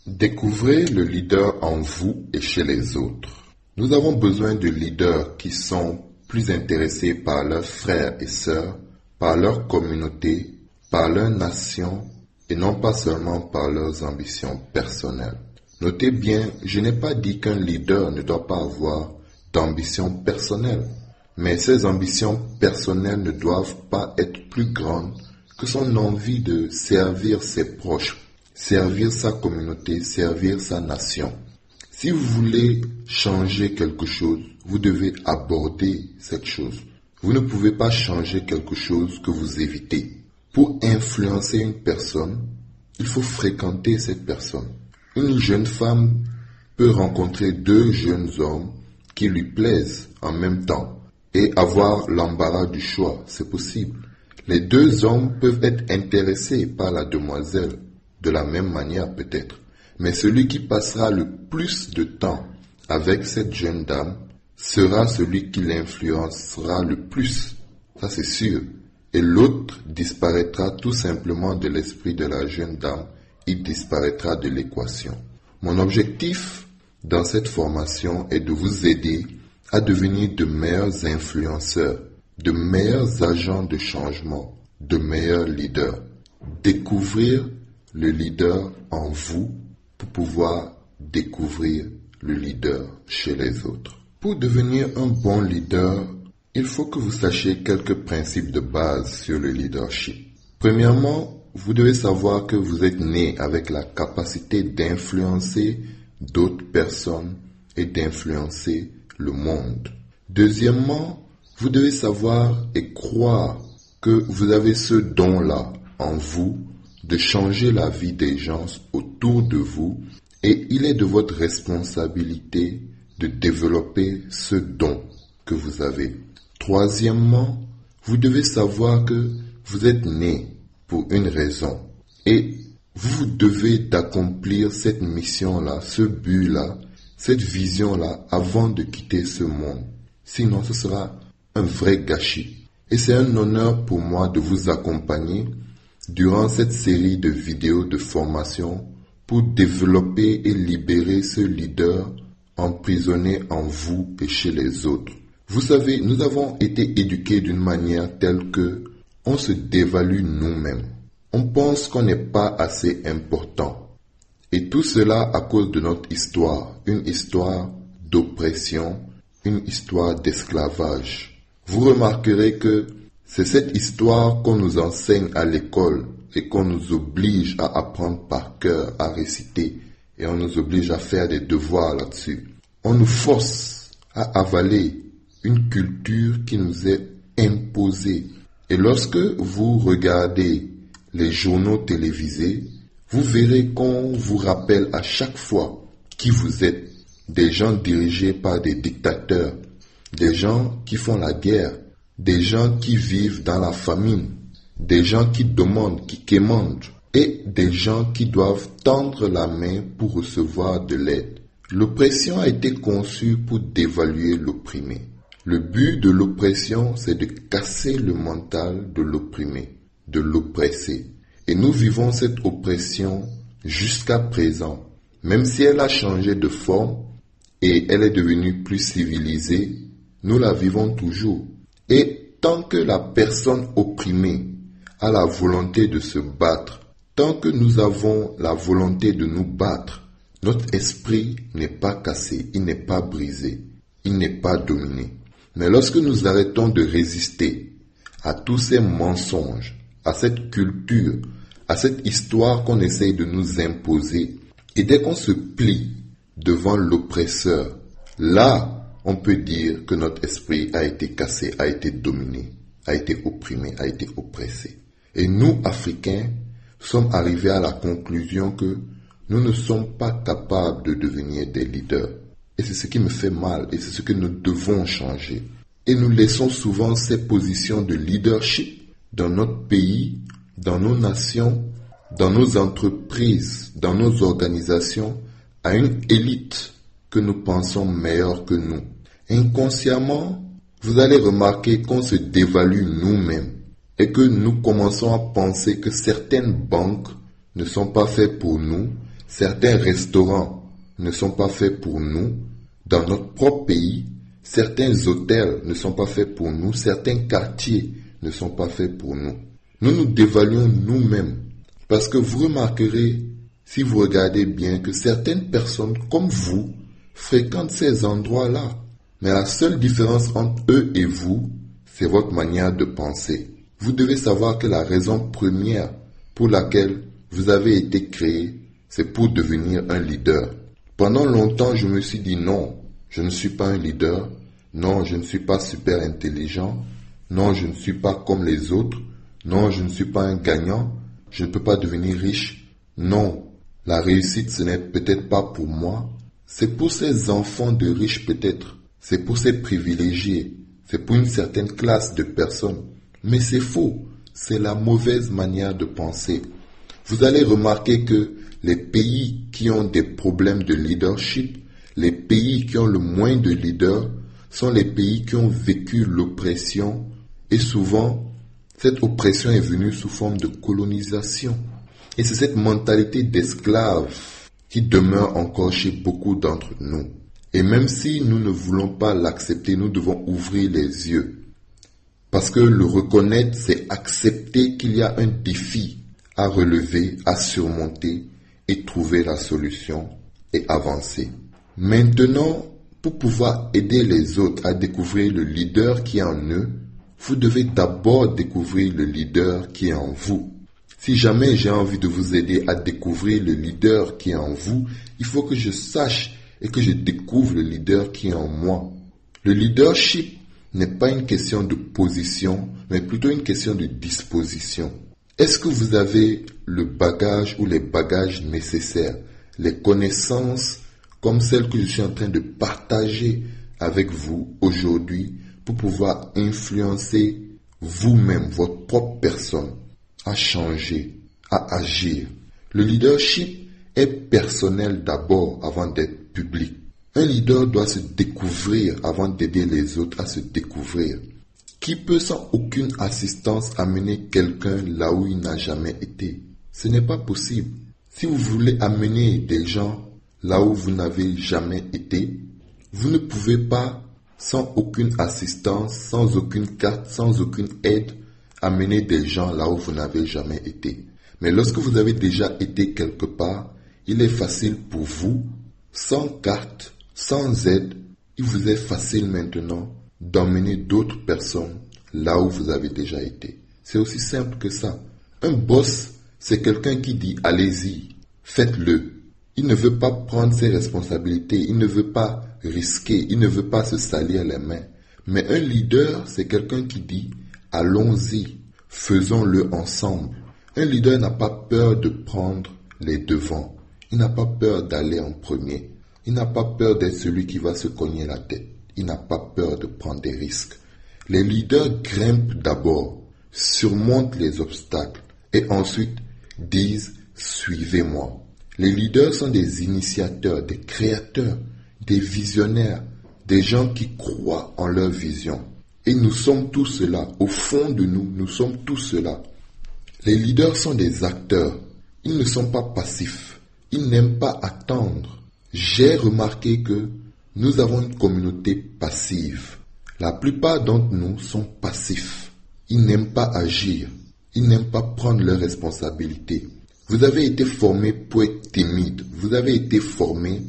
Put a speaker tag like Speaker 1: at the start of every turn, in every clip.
Speaker 1: Découvrez le leader en vous et chez les autres. Nous avons besoin de leaders qui sont plus intéressés par leurs frères et sœurs, par leur communauté, par leur nation et non pas seulement par leurs ambitions personnelles. Notez bien, je n'ai pas dit qu'un leader ne doit pas avoir d'ambition personnelle, mais ces ambitions personnelles ne doivent pas être plus grandes que son envie de servir ses proches, servir sa communauté, servir sa nation. Si vous voulez changer quelque chose, vous devez aborder cette chose. Vous ne pouvez pas changer quelque chose que vous évitez. Pour influencer une personne, il faut fréquenter cette personne. Une jeune femme peut rencontrer deux jeunes hommes qui lui plaisent en même temps et avoir l'embarras du choix, c'est possible. Les deux hommes peuvent être intéressés par la demoiselle, de la même manière peut-être. Mais celui qui passera le plus de temps avec cette jeune dame sera celui qui l'influencera le plus, ça c'est sûr. Et l'autre disparaîtra tout simplement de l'esprit de la jeune dame, il disparaîtra de l'équation. Mon objectif dans cette formation est de vous aider à devenir de meilleurs influenceurs, de meilleurs agents de changement, de meilleurs leaders. Découvrir le leader en vous pour pouvoir découvrir le leader chez les autres. Pour devenir un bon leader, il faut que vous sachiez quelques principes de base sur le leadership. Premièrement, vous devez savoir que vous êtes né avec la capacité d'influencer d'autres personnes et d'influencer le monde. Deuxièmement, vous devez savoir et croire que vous avez ce don-là en vous de changer la vie des gens autour de vous et il est de votre responsabilité de développer ce don que vous avez. Troisièmement, vous devez savoir que vous êtes né pour une raison et vous devez d'accomplir cette mission-là, ce but-là, cette vision-là avant de quitter ce monde. Sinon, ce sera un vrai gâchis. Et c'est un honneur pour moi de vous accompagner durant cette série de vidéos de formation pour développer et libérer ce leader emprisonné en vous et chez les autres. Vous savez, nous avons été éduqués d'une manière telle que on se dévalue nous-mêmes. On pense qu'on n'est pas assez important. Et tout cela à cause de notre histoire, une histoire d'oppression, une histoire d'esclavage. Vous remarquerez que c'est cette histoire qu'on nous enseigne à l'école et qu'on nous oblige à apprendre par cœur, à réciter, et on nous oblige à faire des devoirs là-dessus. On nous force à avaler une culture qui nous est imposée. Et lorsque vous regardez les journaux télévisés, vous verrez qu'on vous rappelle à chaque fois qui vous êtes. Des gens dirigés par des dictateurs, des gens qui font la guerre, des gens qui vivent dans la famine, des gens qui demandent, qui quémandent, et des gens qui doivent tendre la main pour recevoir de l'aide. L'oppression a été conçue pour dévaluer l'opprimé. Le but de l'oppression, c'est de casser le mental de l'opprimé, de l'oppressé. Et nous vivons cette oppression jusqu'à présent. Même si elle a changé de forme et elle est devenue plus civilisée, nous la vivons toujours. Et tant que la personne opprimée a la volonté de se battre, tant que nous avons la volonté de nous battre, notre esprit n'est pas cassé, il n'est pas brisé, il n'est pas dominé. Mais lorsque nous arrêtons de résister à tous ces mensonges, à cette culture, à cette histoire qu'on essaye de nous imposer, et dès qu'on se plie devant l'oppresseur, là, on peut dire que notre esprit a été cassé, a été dominé, a été opprimé, a été oppressé. Et nous, Africains, sommes arrivés à la conclusion que nous ne sommes pas capables de devenir des leaders. Et c'est ce qui me fait mal et c'est ce que nous devons changer. Et nous laissons souvent ces positions de leadership dans notre pays, dans nos nations, dans nos entreprises, dans nos organisations, à une élite que nous pensons meilleure que nous. Inconsciemment, vous allez remarquer qu'on se dévalue nous-mêmes et que nous commençons à penser que certaines banques ne sont pas faites pour nous, certains restaurants ne sont pas faits pour nous. Dans notre propre pays, certains hôtels ne sont pas faits pour nous. Certains quartiers ne sont pas faits pour nous. Nous nous dévaluons nous-mêmes. Parce que vous remarquerez, si vous regardez bien, que certaines personnes comme vous fréquentent ces endroits-là. Mais la seule différence entre eux et vous, c'est votre manière de penser. Vous devez savoir que la raison première pour laquelle vous avez été créé, c'est pour devenir un leader. Pendant longtemps, je me suis dit non, je ne suis pas un leader, non, je ne suis pas super intelligent, non, je ne suis pas comme les autres, non, je ne suis pas un gagnant, je ne peux pas devenir riche, non, la réussite ce n'est peut-être pas pour moi, c'est pour ces enfants de riches peut-être, c'est pour ces privilégiés, c'est pour une certaine classe de personnes, mais c'est faux, c'est la mauvaise manière de penser. Vous allez remarquer que les pays qui ont des problèmes de leadership, les pays qui ont le moins de leaders, sont les pays qui ont vécu l'oppression et souvent, cette oppression est venue sous forme de colonisation. Et c'est cette mentalité d'esclave qui demeure encore chez beaucoup d'entre nous. Et même si nous ne voulons pas l'accepter, nous devons ouvrir les yeux. Parce que le reconnaître, c'est accepter qu'il y a un défi à relever, à surmonter et trouver la solution et avancer. Maintenant, pour pouvoir aider les autres à découvrir le leader qui est en eux, vous devez d'abord découvrir le leader qui est en vous. Si jamais j'ai envie de vous aider à découvrir le leader qui est en vous, il faut que je sache et que je découvre le leader qui est en moi. Le leadership n'est pas une question de position, mais plutôt une question de disposition. Est-ce que vous avez le bagage ou les bagages nécessaires, les connaissances comme celles que je suis en train de partager avec vous aujourd'hui pour pouvoir influencer vous-même, votre propre personne, à changer, à agir? Le leadership est personnel d'abord avant d'être public. Un leader doit se découvrir avant d'aider les autres à se découvrir. Qui peut sans aucune assistance amener quelqu'un là où il n'a jamais été? Ce n'est pas possible. Si vous voulez amener des gens là où vous n'avez jamais été, vous ne pouvez pas, sans aucune assistance, sans aucune carte, sans aucune aide, amener des gens là où vous n'avez jamais été. Mais lorsque vous avez déjà été quelque part, il est facile pour vous, sans carte, sans aide, il vous est facile maintenant d'emmener d'autres personnes là où vous avez déjà été. C'est aussi simple que ça. Un boss, c'est quelqu'un qui dit « allez-y, faites-le ». Il ne veut pas prendre ses responsabilités, il ne veut pas risquer, il ne veut pas se salir les mains. Mais un leader, c'est quelqu'un qui dit « allons-y, faisons-le ensemble ». Un leader n'a pas peur de prendre les devants, il n'a pas peur d'aller en premier, il n'a pas peur d'être celui qui va se cogner la tête, il n'a pas peur de prendre des risques. Les leaders grimpent d'abord, surmontent les obstacles et ensuite disent « suivez-moi ». Les leaders sont des initiateurs, des créateurs, des visionnaires, des gens qui croient en leur vision. Et nous sommes tous cela. Au fond de nous, nous sommes tous cela. Les leaders sont des acteurs. Ils ne sont pas passifs. Ils n'aiment pas attendre. J'ai remarqué que nous avons une communauté passive. La plupart d'entre nous sont passifs. Ils n'aiment pas agir. Ils n'aiment pas prendre leurs responsabilités. Vous avez été formé pour être timide. Vous avez été formé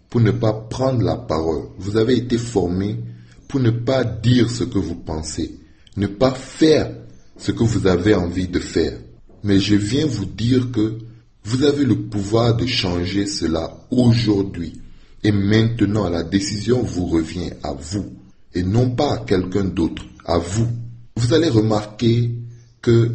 Speaker 1: pour ne pas prendre la parole. Vous avez été formé pour ne pas dire ce que vous pensez. Ne pas faire ce que vous avez envie de faire. Mais je viens vous dire que vous avez le pouvoir de changer cela aujourd'hui. Et maintenant, la décision vous revient à vous. Et non pas à quelqu'un d'autre, à vous. Vous allez remarquer que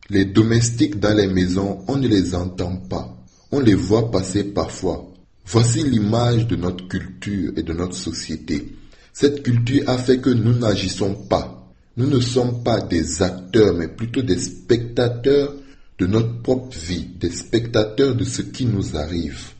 Speaker 1: les domestiques dans les maisons, on ne les entend pas. On les voit passer parfois. Voici l'image de notre culture et de notre société. Cette culture a fait que nous n'agissons pas. Nous ne sommes pas des acteurs, mais plutôt des spectateurs de notre propre vie, des spectateurs de ce qui nous arrive.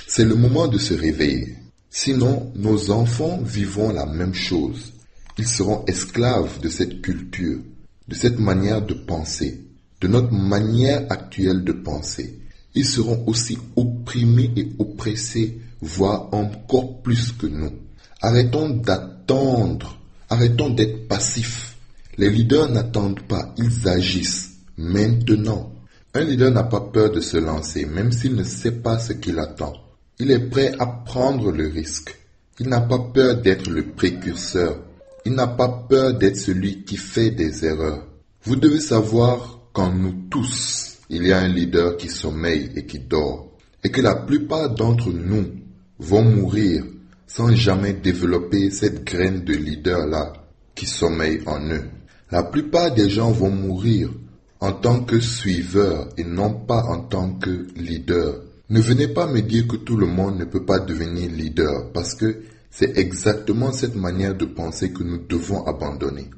Speaker 1: C'est le moment de se réveiller. Sinon, nos enfants vivront la même chose. Ils seront esclaves de cette culture, de cette manière de penser, de notre manière actuelle de penser. Ils seront aussi opprimés et oppressés voient encore plus que nous. Arrêtons d'attendre, arrêtons d'être passifs. Les leaders n'attendent pas, ils agissent maintenant. Un leader n'a pas peur de se lancer, même s'il ne sait pas ce qu'il attend. Il est prêt à prendre le risque. Il n'a pas peur d'être le précurseur. Il n'a pas peur d'être celui qui fait des erreurs. Vous devez savoir qu'en nous tous, il y a un leader qui sommeille et qui dort. Et que la plupart d'entre nous vont mourir sans jamais développer cette graine de leader-là qui sommeille en eux. La plupart des gens vont mourir en tant que suiveurs et non pas en tant que leader. Ne venez pas me dire que tout le monde ne peut pas devenir leader parce que c'est exactement cette manière de penser que nous devons abandonner.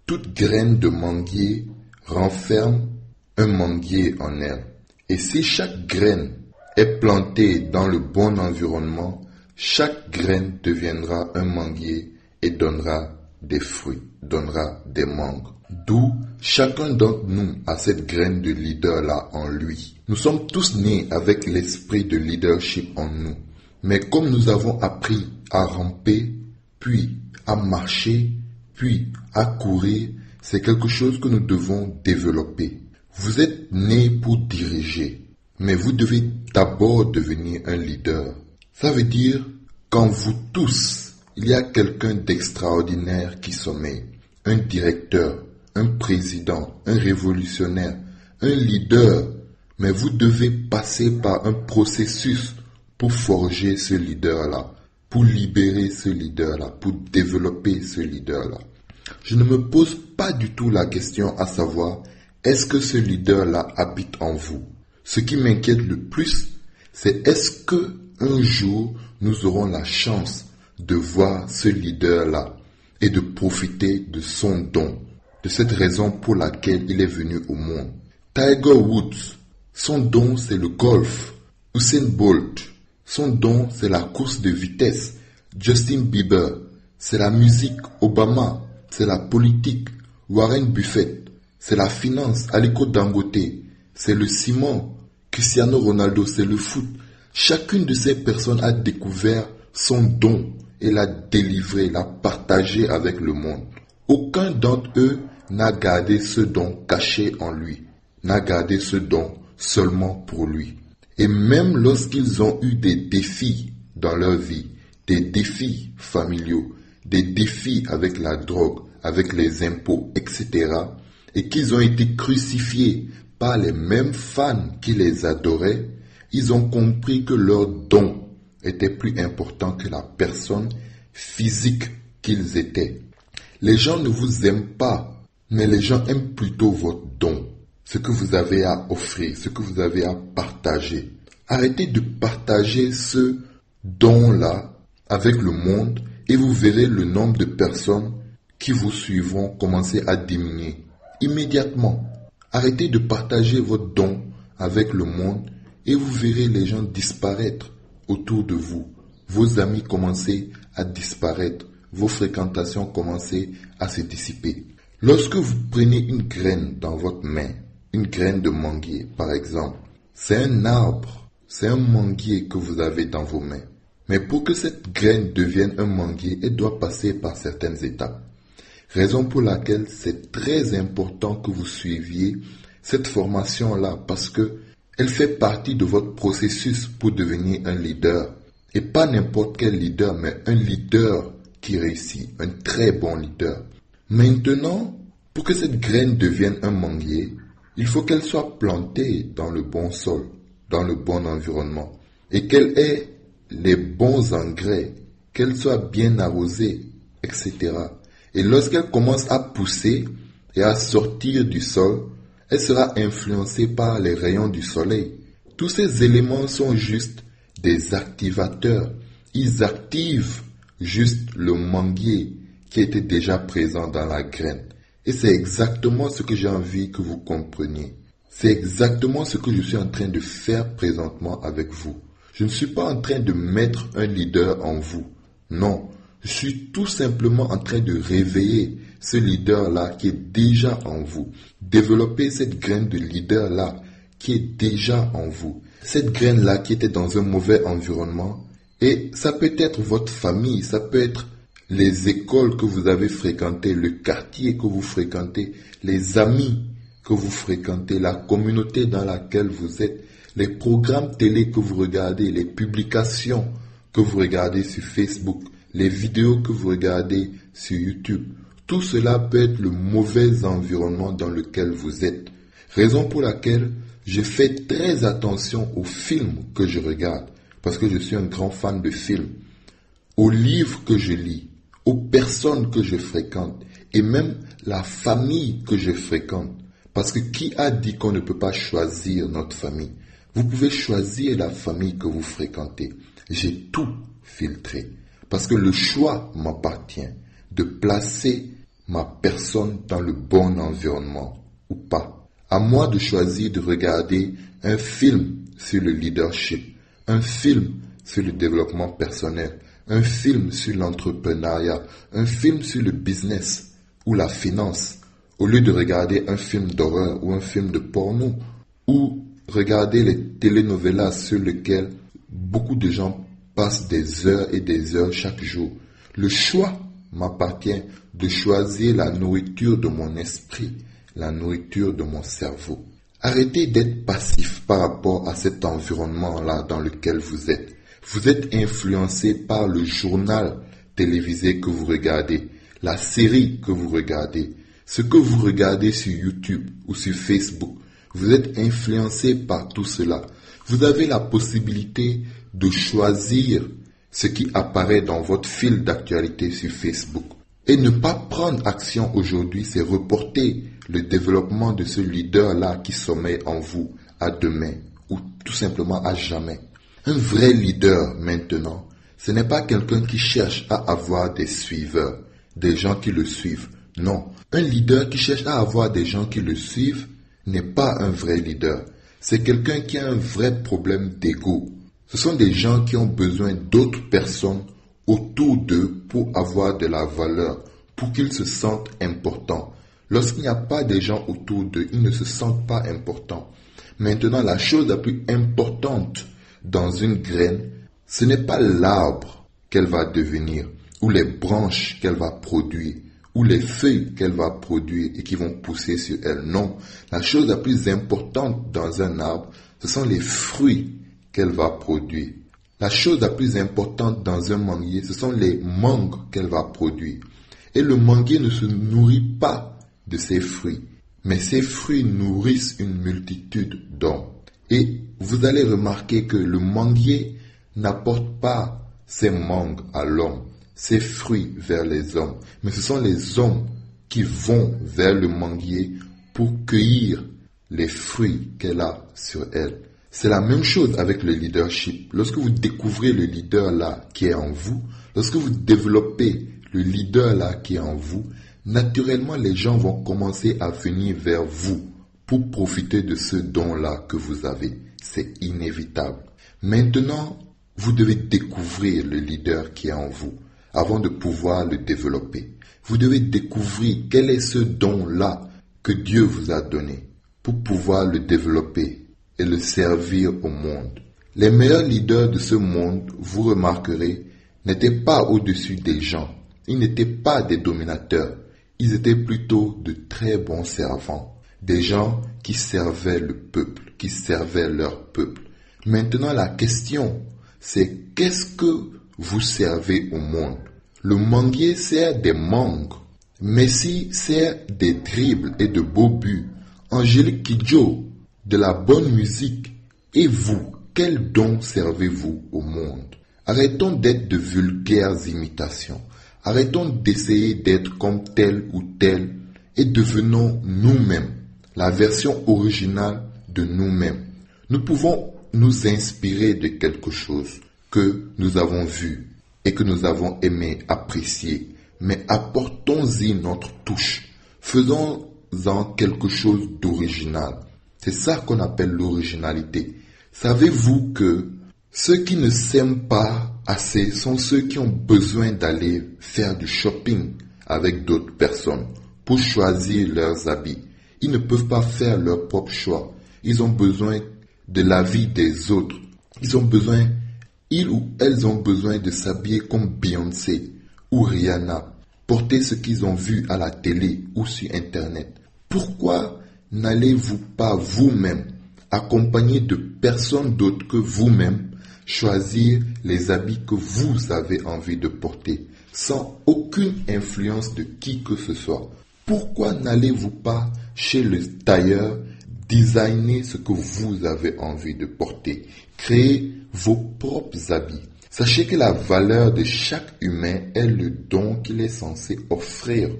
Speaker 1: Toute graine de manguier renferme un manguier en elle. Et si chaque graine est plantée dans le bon environnement, chaque graine deviendra un manguier et donnera des fruits, donnera des mangues. D'où chacun d'entre nous a cette graine de leader-là en lui. Nous sommes tous nés avec l'esprit de leadership en nous. Mais comme nous avons appris à ramper, puis à marcher, puis à courir, c'est quelque chose que nous devons développer. Vous êtes nés pour diriger, mais vous devez d'abord devenir un leader. Ça veut dire qu'en vous tous, il y a quelqu'un d'extraordinaire qui sommeille. Un directeur, un président, un révolutionnaire, un leader. Mais vous devez passer par un processus pour forger ce leader-là, pour libérer ce leader-là, pour développer ce leader-là. Je ne me pose pas du tout la question à savoir, est-ce que ce leader-là habite en vous? Ce qui m'inquiète le plus, c'est est-ce que un jour nous aurons la chance de voir ce leader-là et de profiter de son don, de cette raison pour laquelle il est venu au monde. Tiger Woods, son don c'est le golf. Usain Bolt, son don c'est la course de vitesse. Justin Bieber, c'est la musique. Obama, c'est la politique. Warren Buffett, c'est la finance. Aliko Dangote, c'est le ciment. Cristiano Ronaldo, c'est le foot. Chacune de ces personnes a découvert son don et l'a délivré, l'a partagé avec le monde. Aucun d'entre eux n'a gardé ce don caché en lui, n'a gardé ce don seulement pour lui. Et même lorsqu'ils ont eu des défis dans leur vie, des défis familiaux, des défis avec la drogue, avec les impôts, etc., et qu'ils ont été crucifiés par les mêmes fans qui les adoraient, ils ont compris que leur don était plus important que la personne physique qu'ils étaient. Les gens ne vous aiment pas, mais les gens aiment plutôt votre don, ce que vous avez à offrir, ce que vous avez à partager. Arrêtez de partager ce don-là avec le monde et vous verrez le nombre de personnes qui vous suivront commencer à diminuer immédiatement. Arrêtez de partager votre don avec le monde et vous verrez les gens disparaître autour de vous. Vos amis commencer à disparaître, vos fréquentations commencer à se dissiper. Lorsque vous prenez une graine dans votre main, une graine de manguier par exemple, c'est un arbre, c'est un manguier que vous avez dans vos mains. Mais pour que cette graine devienne un manguier, elle doit passer par certaines étapes. Raison pour laquelle c'est très important que vous suiviez cette formation-là parce que elle fait partie de votre processus pour devenir un leader. Et pas n'importe quel leader, mais un leader qui réussit, un très bon leader. Maintenant, pour que cette graine devienne un manguier, il faut qu'elle soit plantée dans le bon sol, dans le bon environnement, et qu'elle ait les bons engrais, qu'elle soit bien arrosée, etc. Et lorsqu'elle commence à pousser et à sortir du sol, elle sera influencée par les rayons du soleil. Tous ces éléments sont juste des activateurs. Ils activent juste le manguier qui était déjà présent dans la graine. Et c'est exactement ce que j'ai envie que vous compreniez. C'est exactement ce que je suis en train de faire présentement avec vous. Je ne suis pas en train de mettre un leader en vous. Non, je suis tout simplement en train de réveiller ce leader-là qui est déjà en vous. Développer cette graine de leader-là qui est déjà en vous. cette graine-là qui était dans un mauvais environnement. Et ça peut être votre famille, ça peut être les écoles que vous avez fréquentées, le quartier que vous fréquentez, les amis que vous fréquentez, la communauté dans laquelle vous êtes, les programmes télé que vous regardez, les publications que vous regardez sur Facebook, les vidéos que vous regardez sur YouTube. Tout cela peut être le mauvais environnement dans lequel vous êtes. Raison pour laquelle je fais très attention aux films que je regarde, parce que je suis un grand fan de films, aux livres que je lis, aux personnes que je fréquente et même la famille que je fréquente. Parce que qui a dit qu'on ne peut pas choisir notre famille? Vous pouvez choisir la famille que vous fréquentez. J'ai tout filtré parce que le choix m'appartient de placer ma personne dans le bon environnement ou pas. À moi de choisir de regarder un film sur le leadership, un film sur le développement personnel, un film sur l'entrepreneuriat, un film sur le business ou la finance, au lieu de regarder un film d'horreur ou un film de porno, ou regarder les telenovelas sur lesquelles beaucoup de gens passent des heures et des heures chaque jour. Le choix m'appartient de choisir la nourriture de mon esprit, la nourriture de mon cerveau. Arrêtez d'être passif par rapport à cet environnement-là dans lequel vous êtes. Vous êtes influencé par le journal télévisé que vous regardez, la série que vous regardez, ce que vous regardez sur YouTube ou sur Facebook. Vous êtes influencé par tout cela. Vous avez la possibilité de choisir ce qui apparaît dans votre fil d'actualité sur Facebook. Et ne pas prendre action aujourd'hui, c'est reporter le développement de ce leader-là qui sommeille en vous à demain ou tout simplement à jamais. Un vrai leader maintenant, ce n'est pas quelqu'un qui cherche à avoir des suiveurs, des gens qui le suivent. Non, un leader qui cherche à avoir des gens qui le suivent n'est pas un vrai leader. C'est quelqu'un qui a un vrai problème d'ego. Ce sont des gens qui ont besoin d'autres personnes autour d'eux pour avoir de la valeur, pour qu'ils se sentent importants. Lorsqu'il n'y a pas de gens autour d'eux, ils ne se sentent pas importants. Maintenant, la chose la plus importante dans une graine, ce n'est pas l'arbre qu'elle va devenir, ou les branches qu'elle va produire, ou les feuilles qu'elle va produire et qui vont pousser sur elle. Non, la chose la plus importante dans un arbre, ce sont les fruits qu'elle va produire. La chose la plus importante dans un manguier, ce sont les mangues qu'elle va produire. Et le manguier ne se nourrit pas de ses fruits, mais ses fruits nourrissent une multitude d'hommes. Et vous allez remarquer que le manguier n'apporte pas ses mangues à l'homme, ses fruits vers les hommes, mais ce sont les hommes qui vont vers le manguier pour cueillir les fruits qu'elle a sur elle. C'est la même chose avec le leadership. Lorsque vous découvrez le leader là qui est en vous, lorsque vous développez le leader là qui est en vous, naturellement les gens vont commencer à venir vers vous pour profiter de ce don-là que vous avez. C'est inévitable. Maintenant, vous devez découvrir le leader qui est en vous avant de pouvoir le développer. Vous devez découvrir quel est ce don-là que Dieu vous a donné pour pouvoir le développer et le servir au monde. Les meilleurs leaders de ce monde, vous remarquerez, n'étaient pas au-dessus des gens. Ils n'étaient pas des dominateurs. Ils étaient plutôt de très bons servants. Des gens qui servaient le peuple, qui servaient leur peuple. Maintenant, la question, c'est qu'est-ce que vous servez au monde? Le manguier sert des mangues. Messi sert des dribbles et de beaux buts. Angélique Kidjo, de la bonne musique. Et vous, quel don servez-vous au monde? Arrêtons d'être de vulgaires imitations. Arrêtons d'essayer d'être comme tel ou tel et devenons nous-mêmes, la version originale de nous-mêmes. Nous pouvons nous inspirer de quelque chose que nous avons vu et que nous avons aimé, apprécié, mais apportons-y notre touche. Faisons-en quelque chose d'original. C'est ça qu'on appelle l'originalité. Savez-vous que ceux qui ne s'aiment pas assez sont ceux qui ont besoin d'aller faire du shopping avec d'autres personnes pour choisir leurs habits. Ils ne peuvent pas faire leur propre choix. Ils ont besoin de la vie des autres. Ils ou elles ont besoin de s'habiller comme Beyoncé ou Rihanna, porter ce qu'ils ont vu à la télé ou sur Internet. Pourquoi n'allez-vous pas vous-même, accompagné de personne d'autre que vous-même, choisir les habits que vous avez envie de porter, sans aucune influence de qui que ce soit? Pourquoi n'allez-vous pas chez le tailleur, designer ce que vous avez envie de porter, créer vos propres habits? Sachez que la valeur de chaque humain est le don qu'il est censé offrir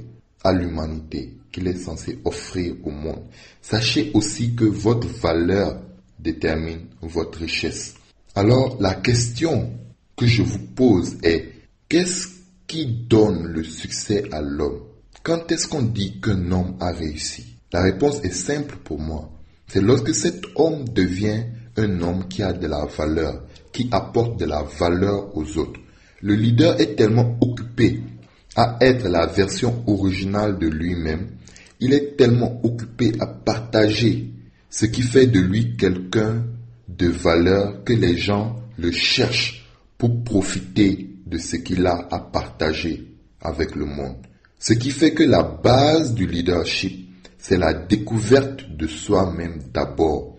Speaker 1: à l'humanité, qu'il est censé offrir au monde. Sachez aussi que votre valeur détermine votre richesse. Alors, la question que je vous pose est, qu'est-ce qui donne le succès à l'homme? Quand est-ce qu'on dit qu'un homme a réussi? La réponse est simple pour moi. C'est lorsque cet homme devient un homme qui a de la valeur, qui apporte de la valeur aux autres. Le leader est tellement occupé à être la version originale de lui-même, il est tellement occupé à partager ce qui fait de lui quelqu'un de valeur que les gens le cherchent pour profiter de ce qu'il a à partager avec le monde. Ce qui fait que la base du leadership, c'est la découverte de soi-même d'abord.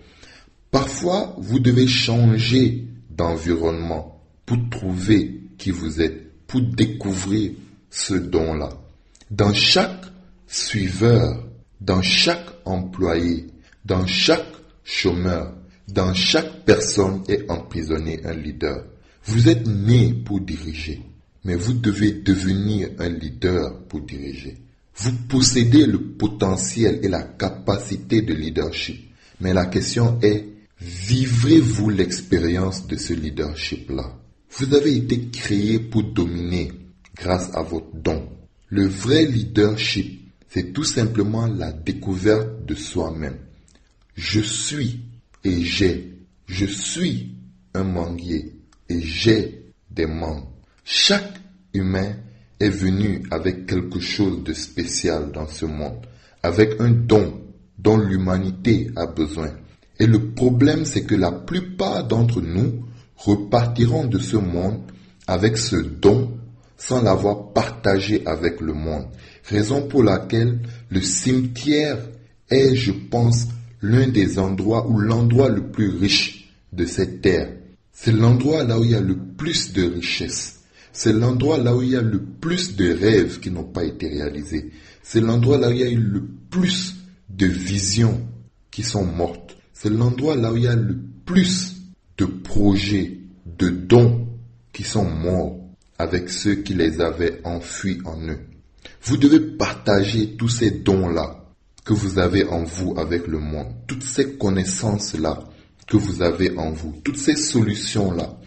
Speaker 1: Parfois, vous devez changer d'environnement pour trouver qui vous êtes, pour découvrir ce don-là. Dans chaque suiveur, dans chaque employé, dans chaque chômeur, dans chaque personne est emprisonné un leader. Vous êtes né pour diriger, mais vous devez devenir un leader pour diriger. Vous possédez le potentiel et la capacité de leadership, mais la question est, vivrez-vous l'expérience de ce leadership-là? Vous avez été créé pour dominer grâce à votre don. Le vrai leadership, c'est tout simplement la découverte de soi-même. Je suis et j'ai. Je suis un manguier et j'ai des mangues. Chaque humain est venu avec quelque chose de spécial dans ce monde, avec un don dont l'humanité a besoin. Et le problème, c'est que la plupart d'entre nous repartiront de ce monde avec ce don sans l'avoir partagé avec le monde. Raison pour laquelle le cimetière est, je pense, l'un des endroits ou l'endroit le plus riche de cette terre. C'est l'endroit là où il y a le plus de richesse. C'est l'endroit là où il y a le plus de rêves qui n'ont pas été réalisés. C'est l'endroit là où il y a eu le plus de visions qui sont mortes. C'est l'endroit là où il y a le plus de projets, de dons qui sont morts avec ceux qui les avaient enfuis en eux. Vous devez partager tous ces dons-là que vous avez en vous avec le monde, toutes ces connaissances-là que vous avez en vous, toutes ces solutions-là.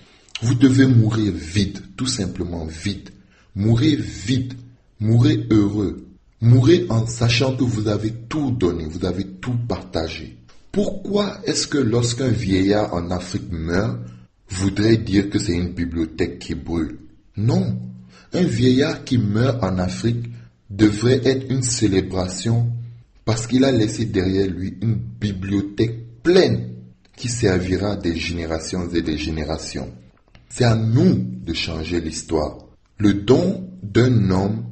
Speaker 1: Vous devez mourir vide, tout simplement vide. Mourir vide, mourir heureux, mourir en sachant que vous avez tout donné, vous avez tout partagé. Pourquoi est-ce que lorsqu'un vieillard en Afrique meurt, voudrait dire que c'est une bibliothèque qui brûle? Non, un vieillard qui meurt en Afrique devrait être une célébration parce qu'il a laissé derrière lui une bibliothèque pleine qui servira des générations et des générations. C'est à nous de changer l'histoire. Le don d'un homme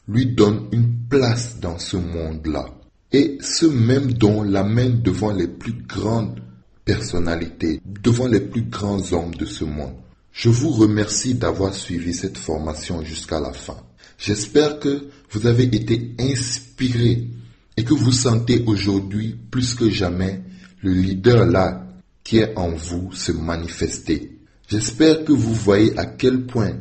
Speaker 1: lui donne une place dans ce monde-là. Et ce même don l'amène devant les plus grandes personnalités, devant les plus grands hommes de ce monde. Je vous remercie d'avoir suivi cette formation jusqu'à la fin. J'espère que vous avez été inspiré et que vous sentez aujourd'hui plus que jamais le leader là qui est en vous se manifester. J'espère que vous voyez à quel point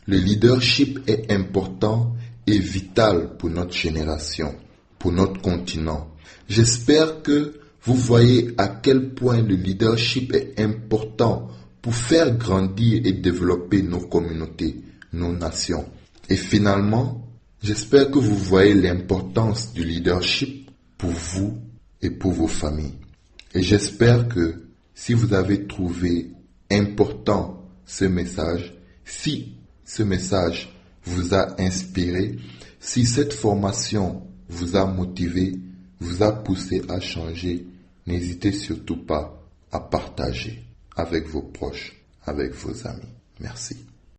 Speaker 1: le leadership est important et vital pour notre génération, pour notre continent. J'espère que vous voyez à quel point le leadership est important pour faire grandir et développer nos communautés, nos nations. Et finalement, j'espère que vous voyez l'importance du leadership pour vous et pour vos familles. Et j'espère que si vous avez trouvé important ce message, si ce message vous a inspiré, si cette formation vous a motivé, vous a poussé à changer, n'hésitez surtout pas à partager avec vos proches, avec vos amis. Merci.